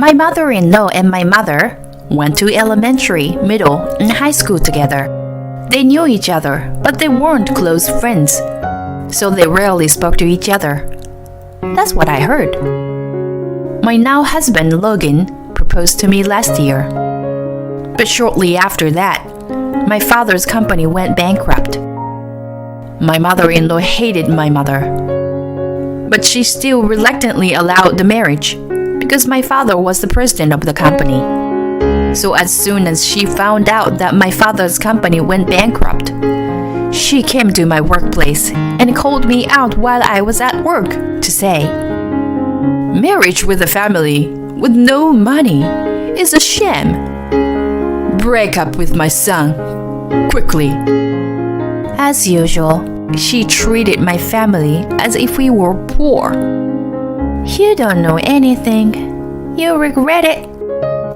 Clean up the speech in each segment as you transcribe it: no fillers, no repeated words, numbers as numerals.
My mother-in-law and my mother went to elementary, middle, and high school together. They knew each other, but they weren't close friends, so they rarely spoke to each other. That's what I heard. My now husband, Logan, proposed to me last year. But shortly after that, my father's company went bankrupt. My mother-in-law hated my mother, but she still reluctantly allowed the marriage because my father was the president of the company. So as soon as she found out that my father's company went bankrupt, she came to my workplace and called me out while I was at work to say, "Marriage with a family with no money is a shame. Break up with my son, quickly." As usual, she treated my family as if we were poor. "You don't know anything. You'll regret it,"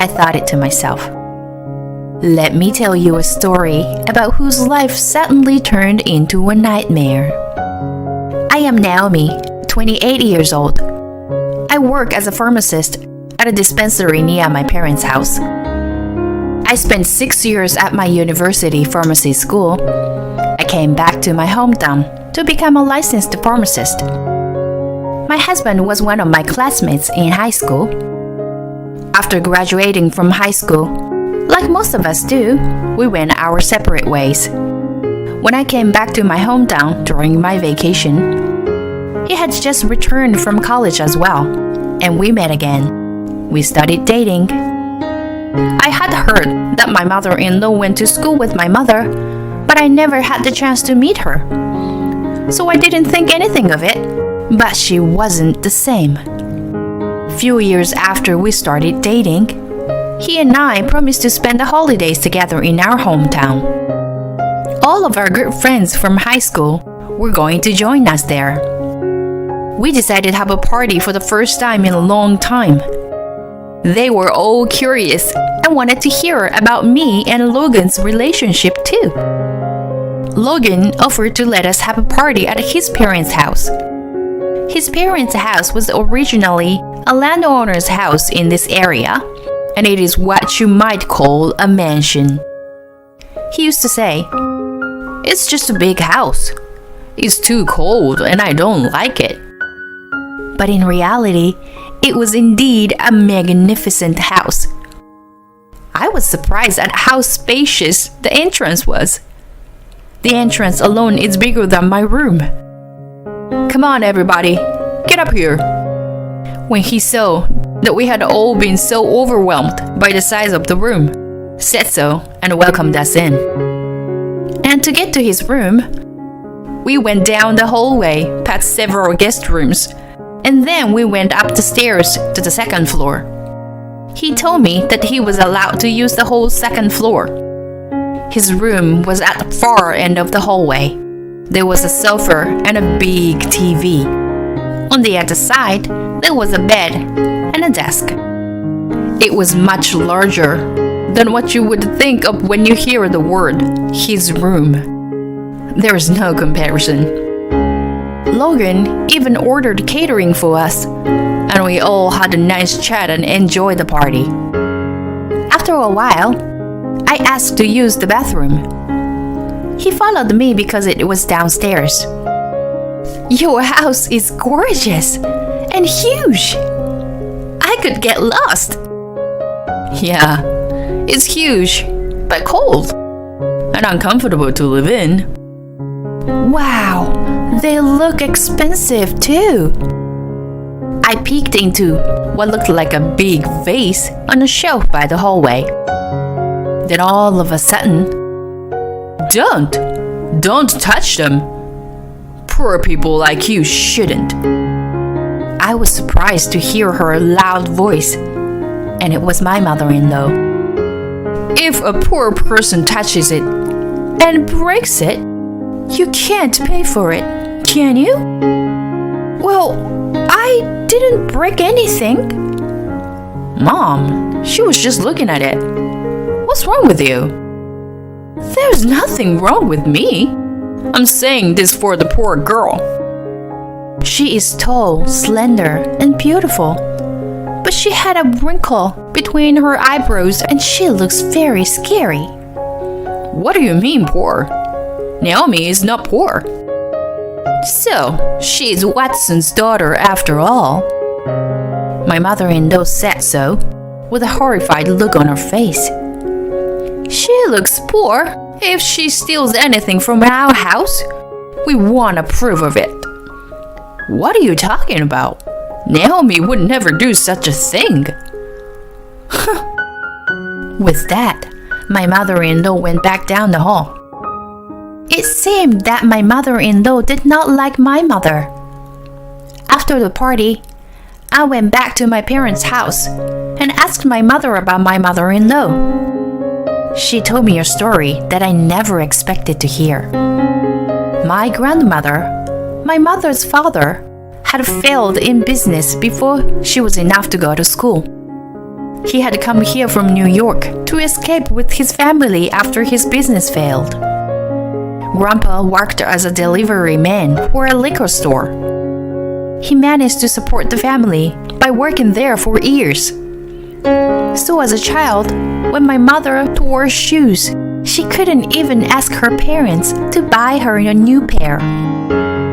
I thought it to myself. Let me tell you a story about whose life suddenly turned into a nightmare. I am Naomi, 28 years old. I work as a pharmacist at a dispensary near my parents' house. I spent 6 years at my university pharmacy school. I came back to my hometown to become a licensed pharmacist. My husband was one of my classmates in high school. After graduating from high school, like most of us do, we went our separate ways. When I came back to my hometown during my vacation, he had just returned from college as well, and we met again. We started dating. I had heard that my mother-in-law went to school with my mother, but I never had the chance to meet her. So I didn't think anything of it, but she wasn't the same. Few years after we started dating, he and I promised to spend the holidays together in our hometown. All of our good friends from high school were going to join us there. We decided to have a party for the first time in a long time. They were all curious and wanted to hear about me and Logan's relationship too. Logan offered to let us have a party at his parents' house. His parents' house was originally a landowner's house in this area, and it is what you might call a mansion. He used to say, "It's just a big house. It's too cold and I don't like it." But in reality, it was indeed a magnificent house. I was surprised at how spacious the entrance was. The entrance alone is bigger than my room. "Come on, everybody, get up here." When he saw that we had all been so overwhelmed by the size of the room, said so and welcomed us in. And to get to his room, we went down the hallway past several guest rooms, and then we went up the stairs to the second floor. He told me that he was allowed to use the whole second floor. His room was at the far end of the hallway. There was a sofa and a big TV. On the other side, there was a bed and a desk. It was much larger than what you would think of when you hear the word his room. There is no comparison. Logan even ordered catering for us, and we all had a nice chat and enjoyed the party. After a while, I asked to use the bathroom. He followed me because it was downstairs. "Your house is gorgeous and huge. I could get lost." "Yeah, it's huge, but cold and uncomfortable to live in." "Wow, they look expensive too." I peeked into what looked like a big vase on a shelf by the hallway. Then all of a sudden, Don't touch them. Poor people like you shouldn't." I was surprised to hear her loud voice, and it was my mother-in-law. "If a poor person touches it and breaks it, you can't pay for it, can you?" "Well, I didn't break anything." "Mom, she was just looking at it. What's wrong with you?" "There's nothing wrong with me. I'm saying this for the poor girl. She is tall, slender, and beautiful, but she had a wrinkle between her eyebrows and she looks very scary. What do you mean poor? Naomi is not poor. So, she's Watson's daughter after all. My mother-in-law said so, with a horrified look on her face. She looks poor. If she steals anything from our house, we won't approve of it. What are you talking about? Naomi would never do such a thing. With that, my mother-in-law went back down the hall. It seemed that my mother-in-law did not like my mother. After the party, I went back to my parents' house and asked my mother about my mother-in-law. She told me a story that I never expected to hear. My grandmother, my mother's father, had failed in business before she was enough to go to school. He had come here from New York to escape with his family after his business failed. Grandpa worked as a delivery man for a liquor store. He managed to support the family by working there for years. So as a child, when my mother wore shoes, she couldn't even ask her parents to buy her a new pair.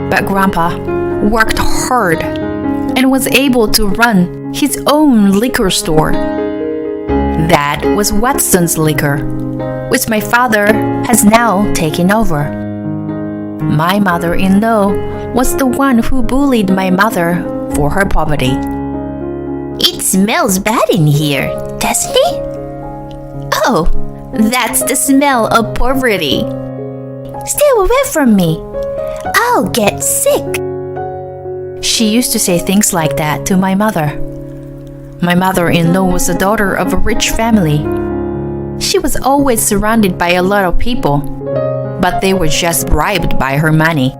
But Grandpa worked hard and was able to run his own liquor store. That was Watson's Liquor, which my father has now taken over. My mother-in-law was the one who bullied my mother for her poverty. It smells bad in here, doesn't it? Oh, that's the smell of poverty. Stay away from me. I'll get sick. She used to say things like that to my mother. My mother-in-law was the daughter of a rich family. She was always surrounded by a lot of people, but they were just bribed by her money.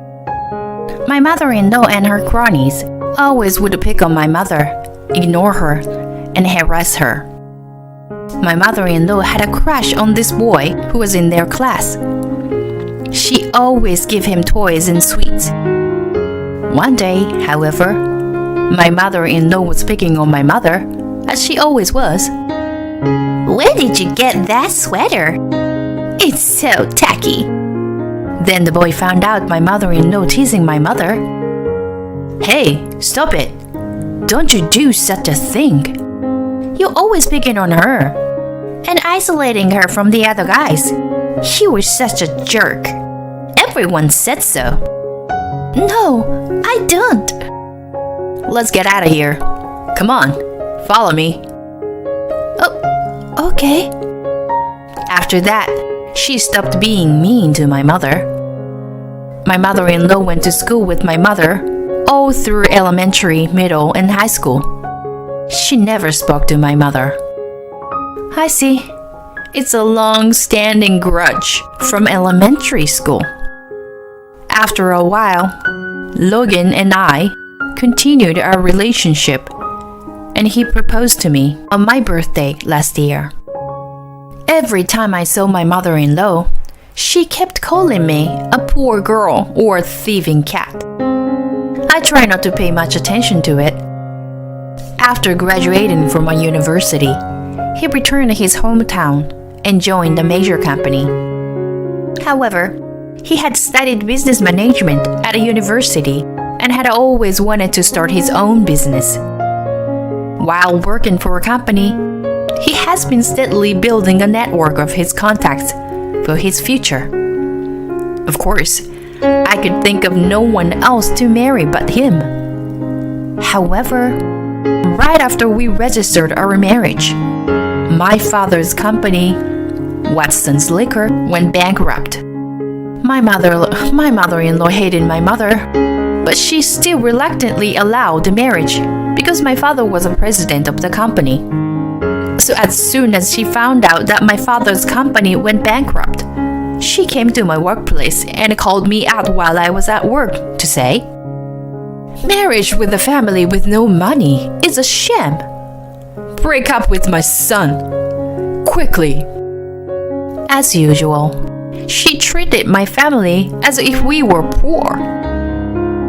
My mother-in-law and her cronies always would pick on my mother, ignore her, and harass her. My mother-in-law had a crush on this boy who was in their class. She always gave him toys and sweets. One day, however, my mother-in-law was picking on my mother, as she always was. Where did you get that sweater? It's so tacky. Then the boy found out my mother-in-law teasing my mother. Hey, stop it. Don't you do such a thing. You're always picking on her and isolating her from the other guys. She was such a jerk. Everyone said so. No, I don't. Let's get out of here. Come on, follow me. Oh, okay. After that, she stopped being mean to my mother. My mother-in-law went to school with my mother all through elementary, middle, and high school. She never spoke to my mother. I see. It's a long-standing grudge from elementary school. After a while, Logan and I continued our relationship, and he proposed to me on my birthday last year. Every time I saw my mother-in-law, she kept calling me a poor girl or a thieving cat. I try not to pay much attention to it. After graduating from a university, he returned to his hometown and joined a major company. However, he had studied business management at a university and had always wanted to start his own business. While working for a company, he has been steadily building a network of his contacts for his future. Of course, I could think of no one else to marry but him. However, right after we registered our marriage, my father's company, Watson's Liquor, went bankrupt. My mother-in-law hated my mother, but she still reluctantly allowed the marriage because my father was the president of the company. So as soon as she found out that my father's company went bankrupt, she came to my workplace and called me out while I was at work to say, "Marriage with a family with no money is a sham. Break up with my son, quickly." As usual, she treated my family as if we were poor.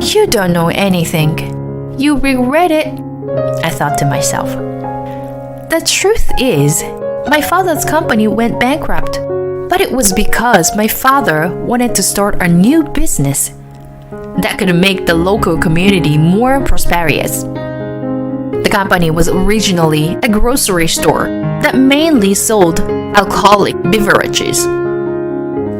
You don't know anything. You regret it, I thought to myself. The truth is, my father's company went bankrupt, but it was because my father wanted to start a new business that could make the local community more prosperous. The company was originally a grocery store that mainly sold alcoholic beverages.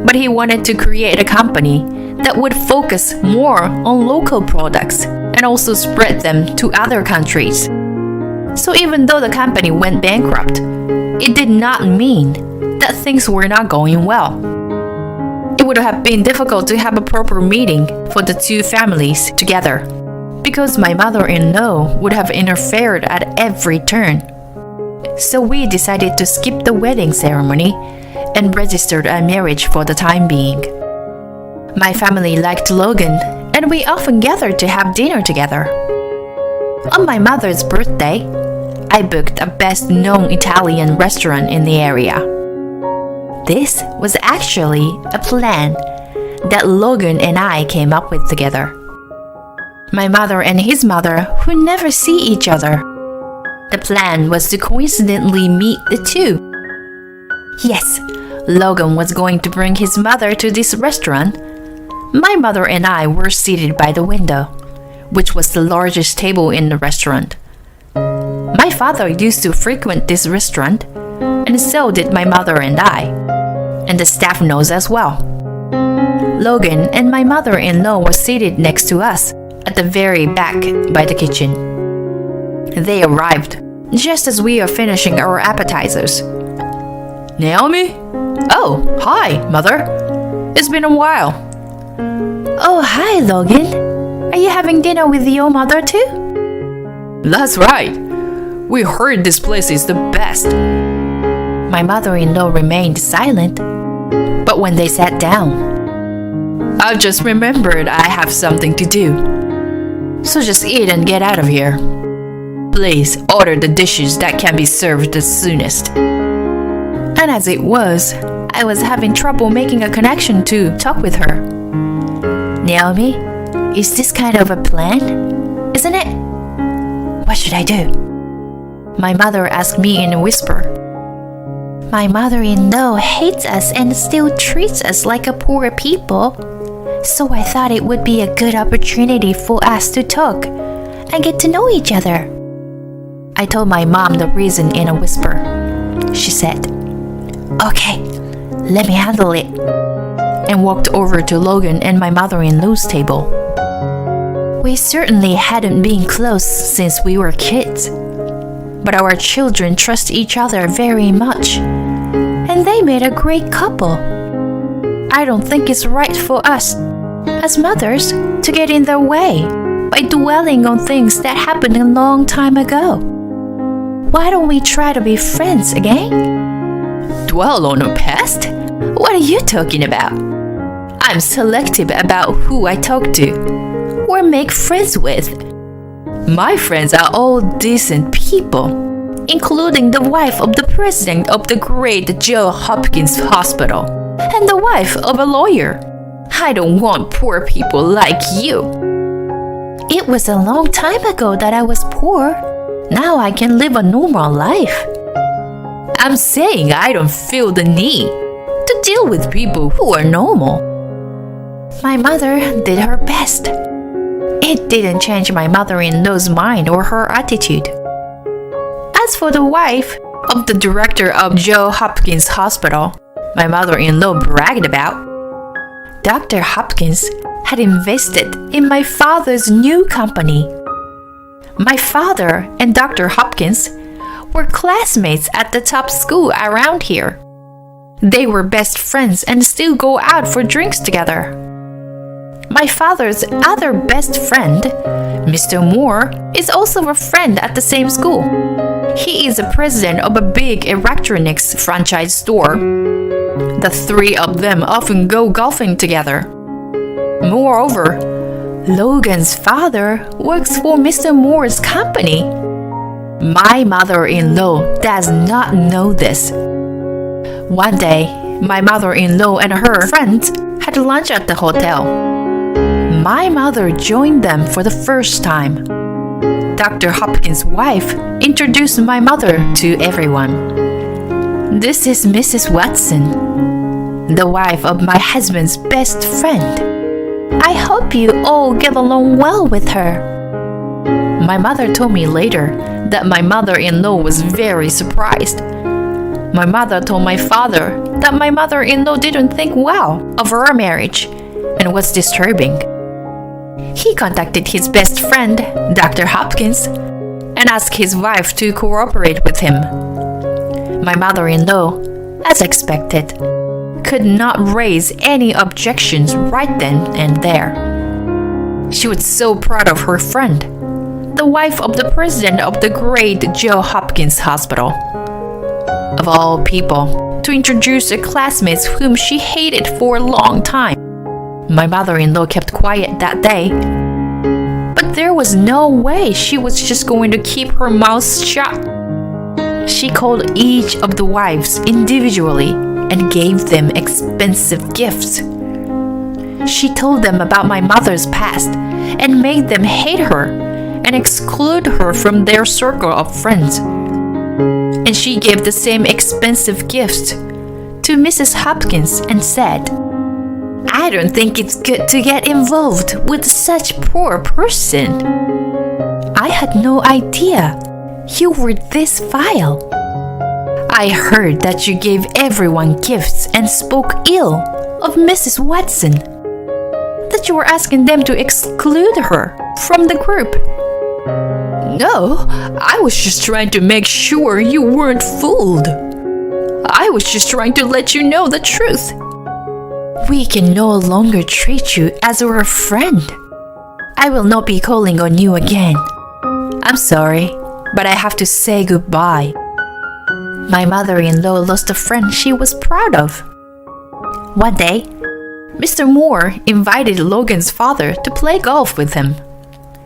But he wanted to create a company that would focus more on local products and also spread them to other countries. So even though the company went bankrupt, it did not mean that things were not going well. It would have been difficult to have a proper meeting for the two families together, because my mother-in-law would have interfered at every turn. So we decided to skip the wedding ceremony and registered our marriage for the time being. My family liked Logan, and we often gathered to have dinner together. On my mother's birthday, I booked a best-known Italian restaurant in the area. This was actually a plan that Logan and I came up with together. My mother and his mother would never see each other. The plan was to coincidentally meet the two. Yes, Logan was going to bring his mother to this restaurant. My mother and I were seated by the window, which was the largest table in the restaurant. My father used to frequent this restaurant, and so did my mother and I, and the staff knows as well. Logan and my mother-in-law were seated next to us at the very back by the kitchen. They arrived just as we are finishing our appetizers. Naomi? Oh, hi, Mother. It's been a while. Oh, hi, Logan. Are you having dinner with your mother too? That's right. We heard this place is the best. My mother-in-law remained silent, but when they sat down, I've just remembered I have something to do. So just eat and get out of here. Please order the dishes that can be served the soonest. And as it was, I was having trouble making a connection to talk with her. Naomi, is this kind of a plan? Isn't it? What should I do? My mother asked me in a whisper. My mother-in-law hates us and still treats us like a poor people. So I thought it would be a good opportunity for us to talk and get to know each other. I told my mom the reason in a whisper. She said, "Okay, let me handle it," and walked over to Logan and my mother-in-law's table. We certainly hadn't been close since we were kids, but our children trust each other very much, and they made a great couple. I don't think it's right for us, as mothers, to get in their way by dwelling on things that happened a long time ago. Why don't we try to be friends again? Dwell on a past? What are you talking about? I'm selective about who I talk to or make friends with. My friends are all decent people, including the wife of the president of the great Johns Hopkins Hospital and the wife of a lawyer. I don't want poor people like you. It was a long time ago that I was poor. Now I can live a normal life. I'm saying I don't feel the need to deal with people who are normal. My mother did her best. It didn't change my mother-in-law's mind or her attitude. As for the wife of the director of Johns Hopkins Hospital, my mother-in-law bragged about, Dr. Hopkins had invested in my father's new company. My father and Dr. Hopkins were classmates at the top school around here. They were best friends and still go out for drinks together. My father's other best friend, Mr. Moore, is also a friend at the same school. He is the president of a big electronics franchise store. The three of them often go golfing together. Moreover, Logan's father works for Mr. Moore's company. My mother-in-law does not know this. One day, my mother-in-law and her friends had lunch at the hotel. My mother joined them for the first time. Dr. Hopkins' wife introduced my mother to everyone. This is Mrs. Watson, the wife of my husband's best friend. I hope you all get along well with her. My mother told me later that my mother-in-law was very surprised. My mother told my father that my mother-in-law didn't think well of our marriage and was disturbing. He contacted his best friend, Dr. Hopkins, and asked his wife to cooperate with him. My mother-in-law, as expected, could not raise any objections right then and there. She was so proud of her friend, the wife of the president of the great Johns Hopkins Hospital. Of all people, to introduce a classmate whom she hated for a long time. My mother-in-law kept quiet that day. But there was no way she was just going to keep her mouth shut. She called each of the wives individually and gave them expensive gifts. She told them about my mother's past and made them hate her and exclude her from their circle of friends. And she gave the same expensive gifts to Mrs. Hopkins and said, I don't think it's good to get involved with such a poor person. I had no idea you were this vile. I heard that you gave everyone gifts and spoke ill of Mrs. Watson, that you were asking them to exclude her from the group. No, I was just trying to make sure you weren't fooled. I was just trying to let you know the truth. We can no longer treat you as our friend. I will not be calling on you again. I'm sorry, but I have to say goodbye. My mother-in-law lost a friend she was proud of. One day, Mr. Moore invited Logan's father to play golf with him.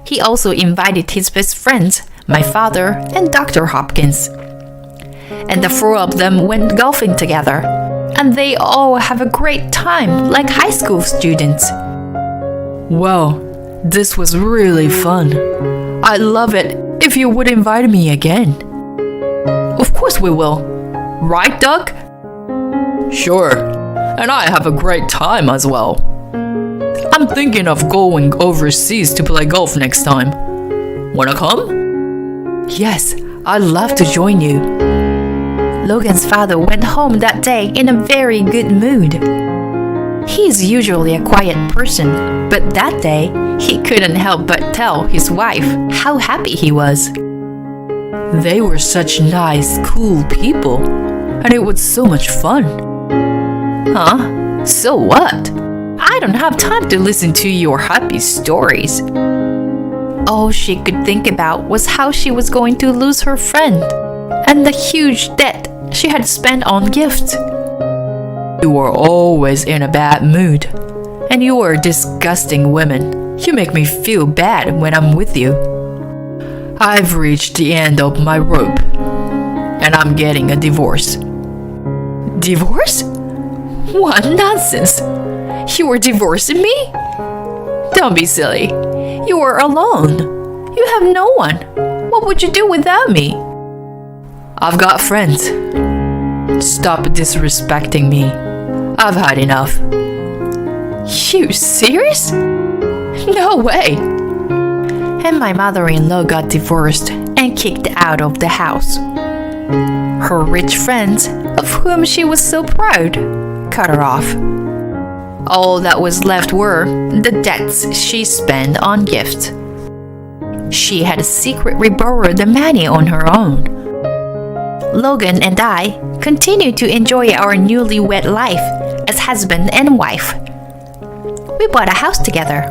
He also invited his best friends, my father and Dr. Hopkins. And the four of them went golfing together, and they all have a great time like high school students. Wow, this was really fun. I'd love it if you would invite me again. Of course we will. Right, Doug? Sure, and I have a great time as well. I'm thinking of going overseas to play golf next time. Wanna come? Yes, I'd love to join you. Logan's father went home that day in a very good mood. He is usually a quiet person, but that day he couldn't help but tell his wife how happy he was. They were such nice, cool people, and it was so much fun. Huh? So what? I don't have time to listen to your happy stories. All she could think about was how she was going to lose her friend and the huge debt she had spent on gifts. You were always in a bad mood, and you are a disgusting woman. You make me feel bad when I'm with you. I've reached the end of my rope, and I'm getting a divorce. Divorce? What nonsense! You were divorcing me? Don't be silly. You were alone. You have no one. What would you do without me? I've got friends. Stop disrespecting me. I've had enough. You serious? No way. And my mother-in-law got divorced and kicked out of the house. Her rich friends, of whom she was so proud, cut her off. All that was left were the debts she spent on gifts. She had secretly borrowed the money on her own. Logan and I continued to enjoy our newlywed life as husband and wife. We bought a house together.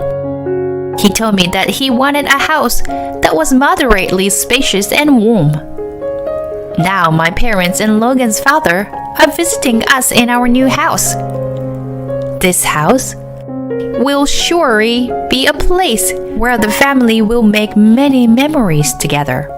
He told me that he wanted a house that was moderately spacious and warm. Now my parents and Logan's father are visiting us in our new house. This house will surely be a place where the family will make many memories together.